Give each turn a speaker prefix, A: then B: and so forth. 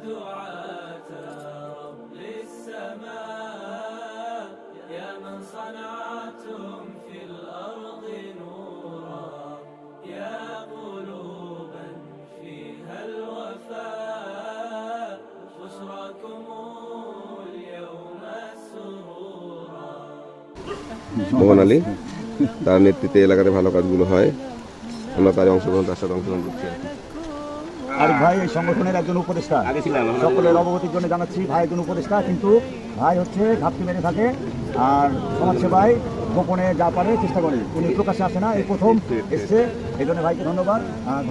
A: دعاة رب السماء يا من صنعتم في الأرض نورا يا قلوبا فيها الوفاء بشراكم اليوم السرورا
B: মোহন আলী তার নেতৃত্বে এলাকাতে ভালো কাজগুলো হয়, আমরা তার অংশগ্রহণ তার সাথে অংশগ্রহণ করছি আর কি।
C: আর ভাই এই সংগঠনের একজন উপদেষ্টা, সকলের অবগতির জন্য জানাচ্ছি ভাই একজন উপদেষ্টা, কিন্তু ভাই হচ্ছে ঘাপটি মেরে থাকে আর সমাজসেবায় গোপনে যা পারে চেষ্টা করে, উনি প্রকাশ্যে আসে না, এই প্রথম এসছে, এই জন্য ভাইকে ধন্যবাদ। আর